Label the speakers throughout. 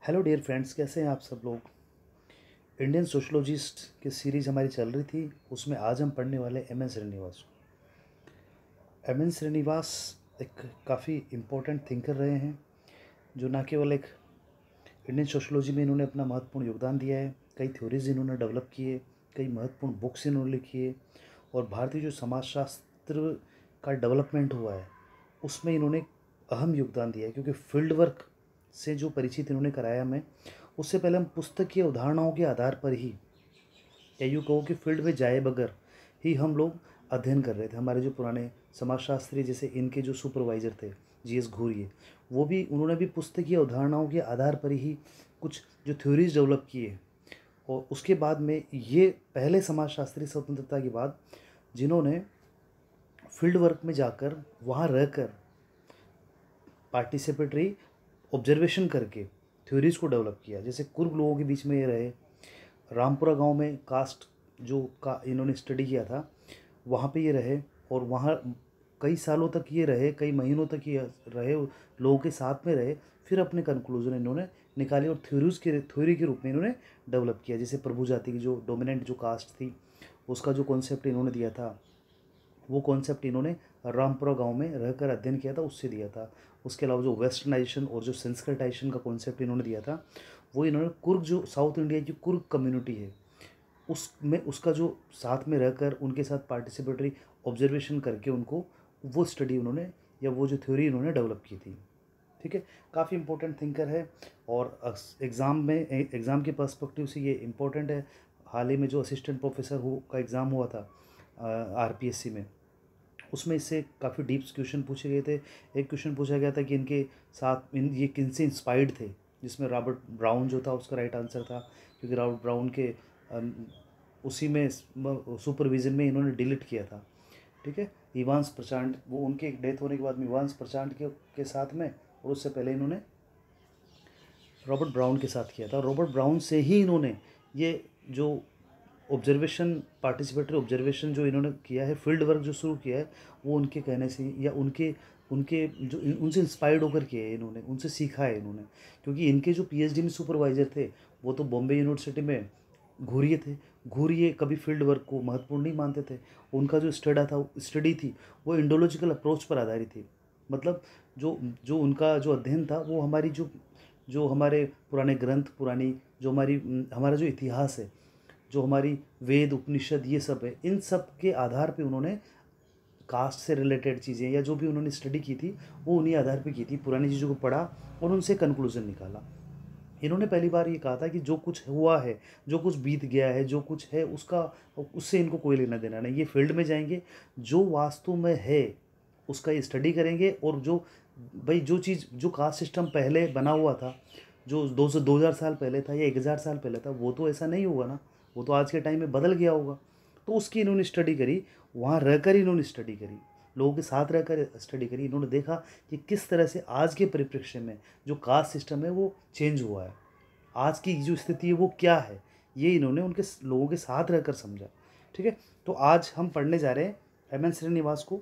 Speaker 1: Hello dear friends, कैसे हैं आप सब लोग। इंडियन सोशोलॉजिस्ट की सीरीज़ हमारी चल रही थी, उसमें आज हम पढ़ने वाले एम एन श्रीनिवास को। एम एन श्रीनिवास एक काफ़ी इम्पोर्टेंट थिंकर रहे हैं, जो ना केवल एक इंडियन सोशोलॉजी में इन्होंने अपना महत्वपूर्ण योगदान दिया है, कई थ्योरीज इन्होंने डेवलप किए, कई महत्वपूर्ण बुक्स इन्होंने लिखी है, और भारतीय जो समाजशास्त्र का डेवलपमेंट हुआ है उसमें इन्होंने अहम योगदान दिया है। क्योंकि फील्ड वर्क से जो परिचित इन्होंने कराया हमें, उससे पहले हम पुस्तकीय उदाहरणों के आधार पर ही, या यूँ कहो कि फील्ड में जाए बगैर ही हम लोग अध्ययन कर रहे थे। हमारे जो पुराने समाजशास्त्री, जैसे इनके जो सुपरवाइज़र थे जी एस घूरिये, वो भी उन्होंने भी पुस्तकीय उदाहरणों के आधार पर ही कुछ जो थ्योरीज डेवलप किए। और उसके बाद में ये पहले समाजशास्त्री स्वतंत्रता के बाद जिन्होंने फील्ड वर्क में जाकर वहाँ रहकर पार्टिसिपेटरी ऑब्जर्वेशन करके थ्योरीज को डेवलप किया। जैसे कुर्ब लोगों के बीच में ये रहे, रामपुरा गांव में कास्ट जो का इन्होंने स्टडी किया था, वहाँ पे ये रहे, और वहाँ कई सालों तक ये रहे, कई महीनों तक ये रहे, लोगों के साथ में रहे, फिर अपने कंक्लूजन इन्होंने निकाले और थ्योरी के रूप में इन्होंने डेवलप किया। जैसे प्रभु जाति की जो डोमिनेंट जो कास्ट थी, उसका जो कॉन्सेप्ट इन्होंने दिया था, वो कॉन्सेप्ट इन्होंने रामपुरा गांव में रहकर अध्ययन किया था, उससे दिया था। उसके अलावा जो वेस्टर्नाइजेशन और जो संस्कृताइजेशन का कॉन्सेप्ट इन्होंने दिया था, वो इन्होंने कुर्ग, जो साउथ इंडिया की कुर्ग कम्युनिटी है, उसमें उसका जो साथ में रहकर उनके साथ पार्टिसिपेटरी ऑब्जर्वेशन करके उनको वो स्टडी उन्होंने, या वो जो थ्योरी इन्होंने डेवलप की थी। ठीक है, काफ़ी इंपॉर्टेंट थिंकर है, और एग्ज़ाम के पर्सपेक्टिव से ये इम्पोर्टेंट है। हाल ही में जो असिस्टेंट प्रोफेसर का एग्ज़ाम हुआ था आरपीएससी में, उसमें इससे काफ़ी डीप क्वेश्चन पूछे गए थे। एक क्वेश्चन पूछा गया था कि इनके साथ ये किनसे इंस्पायर्ड थे, जिसमें रॉबर्ट ब्राउन जो था उसका राइट आंसर था, क्योंकि रॉबर्ट ब्राउन के उसी में सुपरविज़न में इन्होंने डिलीट किया था। ठीक है, इवांस प्रचांड, वो उनके डेथ होने के बाद में इवांस प्रचांड के साथ में, और उससे पहले इन्होंने रॉबर्ट ब्राउन के साथ किया था। रॉबर्ट ब्राउन से ही इन्होंने ये जो ऑब्जर्वेशन, पार्टिसिपेटरी ऑब्जर्वेशन जो इन्होंने किया है, फील्ड वर्क जो शुरू किया है, वो उनके कहने से, या उनके उनके जो उनसे इंस्पायर्ड होकर किया है, इन्होंने उनसे सीखा है इन्होंने। क्योंकि इनके जो पीएचडी में सुपरवाइज़र थे, वो तो बॉम्बे यूनिवर्सिटी में घूरिये थे। घूरिये कभी फील्ड वर्क को महत्वपूर्ण नहीं मानते थे। उनका जो स्टडी थी वो इंडोलॉजिकल अप्रोच पर आधारित थी। मतलब जो जो उनका जो अध्ययन था, वो हमारी जो जो हमारे पुराने ग्रंथ, पुरानी जो हमारा जो इतिहास है, जो हमारी वेद उपनिषद ये सब है, इन सब के आधार पे उन्होंने कास्ट से रिलेटेड चीज़ें, या जो भी उन्होंने स्टडी की थी, वो उन्हीं आधार पे की थी। पुरानी चीज़ों को पढ़ा और उनसे कंक्लूजन निकाला। इन्होंने पहली बार ये कहा था कि जो कुछ हुआ है, जो कुछ बीत गया है, जो कुछ है, उससे इनको कोई लेना देना नहीं। ये फील्ड में जाएंगे, जो वास्तु में है उसका ये स्टडी करेंगे, और जो भाई जो चीज़, जो कास्ट सिस्टम पहले बना हुआ था, जो 2000 साल पहले था या 1000 साल पहले था, वो तो ऐसा नहीं होगा ना, वो तो आज के टाइम में बदल गया होगा। तो उसकी इन्होंने स्टडी करी, वहाँ रहकर इन्होंने स्टडी करी, लोगों के साथ रहकर स्टडी करी। इन्होंने देखा कि किस तरह से आज के परिप्रेक्ष्य में जो कास्ट सिस्टम है वो चेंज हुआ है, आज की जो स्थिति है वो क्या है, ये इन्होंने उनके लोगों के साथ रहकर समझा। ठीक है, तो आज हम पढ़ने जा रहे हैं एम एन श्रीनिवास को।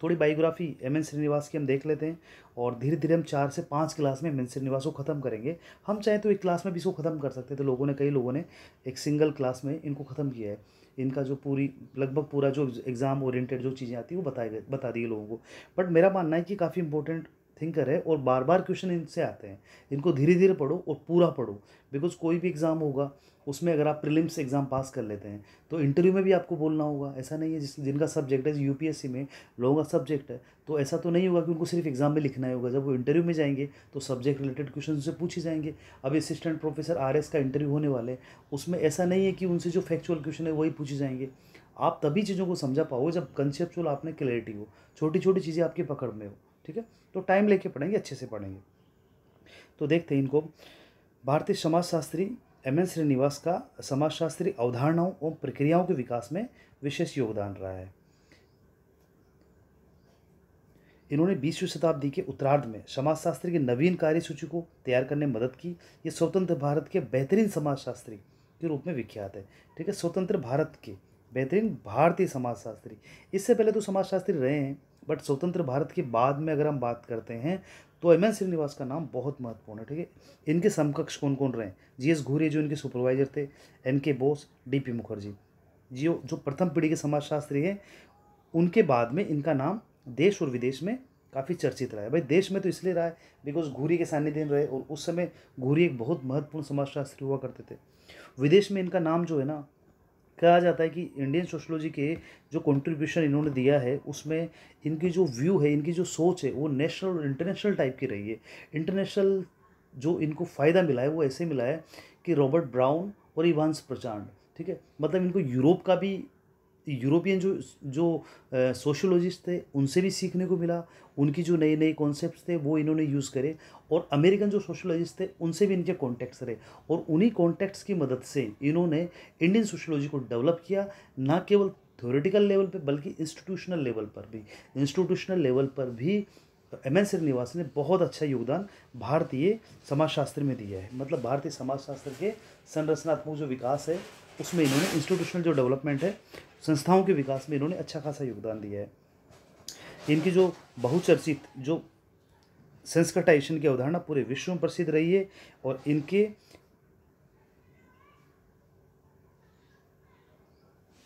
Speaker 1: थोड़ी बायोग्राफी एम एन श्रीनिवास की हम देख लेते हैं, और धीरे धीरे हम 4 से 5 क्लास में एम एन श्रीनिवास को ख़त्म करेंगे। हम चाहे तो एक क्लास में भी इसको ख़त्म कर सकते थे, कई लोगों ने एक सिंगल क्लास में इनको ख़त्म किया है। इनका जो लगभग पूरा जो एग्ज़ाम ओरिएंटेड जो चीज़ें आती है वो बता दी लोगों को। बट मेरा मानना है कि काफ़ी इंपॉर्टेंट थिंकर है, और बार बार क्वेश्चन इनसे आते हैं। इनको धीरे धीरे पढ़ो और पूरा पढ़ो, बिकॉज कोई भी एग्ज़ाम होगा उसमें अगर आप प्रीलिम्स एग्ज़ाम पास कर लेते हैं तो इंटरव्यू में भी आपको बोलना होगा। ऐसा नहीं है जिनका सब्जेक्ट है, यूपीएससी में लोगों का सब्जेक्ट है, तो ऐसा तो नहीं होगा कि उनको सिर्फ एग्ज़ाम में लिखना ही होगा। जब वो इंटरव्यू में जाएंगे तो सब्जेक्ट रिलेटेड क्वेश्चन से पूछे जाएंगे। अभी असिस्टेंट प्रोफेसर आरएस का इंटरव्यू होने वाले, उसमें ऐसा नहीं है कि उनसे जो फैक्चुअल क्वेश्चन है वही पूछे जाएंगे। आप तभी चीज़ों को समझा पाओगे जब कंसेप्चुअल आप में क्लैरिटी हो, छोटी छोटी चीज़ें आपकी पकड़ में हो। ठीक है, तो टाइम लेके पढ़ेंगे, अच्छे से पढ़ेंगे। तो देखते हैं इनको। भारतीय समाजशास्त्री एम एन श्रीनिवास का समाजशास्त्री अवधारणाओं और प्रक्रियाओं के विकास में विशेष योगदान रहा है। इन्होंने 20वीं शताब्दी के उत्तरार्ध में समाजशास्त्र की नवीन कार्यसूची को तैयार करने में मदद की। ये स्वतंत्र भारत के बेहतरीन समाजशास्त्री के रूप में विख्यात है। ठीक है, स्वतंत्र भारत के बेहतरीन भारतीय समाजशास्त्री। इससे पहले तो समाजशास्त्री रहे हैं, बट स्वतंत्र भारत के बाद में अगर हम बात करते हैं तो एम एन श्रीनिवास का नाम बहुत महत्वपूर्ण है, ठीक है। इनके समकक्ष कौन कौन रहे? जीएस घूरे जो इनके सुपरवाइजर थे, एन के बोस, डीपी मुखर्जी, जो प्रथम पीढ़ी के समाजशास्त्री हैं। उनके बाद में इनका नाम देश और विदेश में काफ़ी चर्चित रहा है। भाई देश में तो इसलिए रहा है बिकॉज घूरी के सानिध्य रहे, और उस समय घूरी एक बहुत महत्वपूर्ण समाजशास्त्री हुआ करते थे। विदेश में इनका नाम जो है ना, कहा जाता है कि इंडियन सोशोलॉजी के जो कंट्रीब्यूशन इन्होंने दिया है उसमें इनकी जो व्यू है, इनकी जो सोच है, वो नेशनल और इंटरनेशनल टाइप की रही है। इंटरनेशनल जो इनको फ़ायदा मिला है वो ऐसे मिला है कि रॉबर्ट ब्राउन और इवांस प्रचांड, ठीक है, मतलब इनको यूरोप का भी, यूरोपियन जो जो सोशियोलॉजिस्ट थे उनसे भी सीखने को मिला। उनकी जो नए नए कॉन्सेप्ट्स थे वो इन्होंने यूज़ करे, और अमेरिकन जो सोशियोलॉजिस्ट थे उनसे भी इनके कॉन्टेक्ट्स रहे, और उन्हीं कॉन्टेक्ट्स की मदद से इन्होंने इंडियन सोशियोलॉजी को डेवलप किया, ना केवल थ्योरेटिकल लेवल पे बल्कि इंस्टीट्यूशनल लेवल पर भी। इंस्टीट्यूशनल लेवल पर भी एम एन श्रीनिवास ने बहुत अच्छा योगदान भारतीय समाजशास्त्र में दिया है। मतलब भारतीय समाजशास्त्र के संरचनात्मक जो विकास है उसमें इन्होंने, इंस्टीट्यूशनल जो डेवलपमेंट है, संस्थाओं के विकास में इन्होंने अच्छा खासा योगदान दिया है। इनकी जो बहुचर्चित जो संस्कटाइजेशन की अवधारणा पूरे विश्व में प्रसिद्ध रही है, और इनके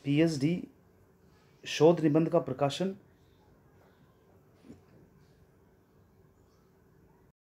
Speaker 1: पीएचडी शोध निबंध का प्रकाशन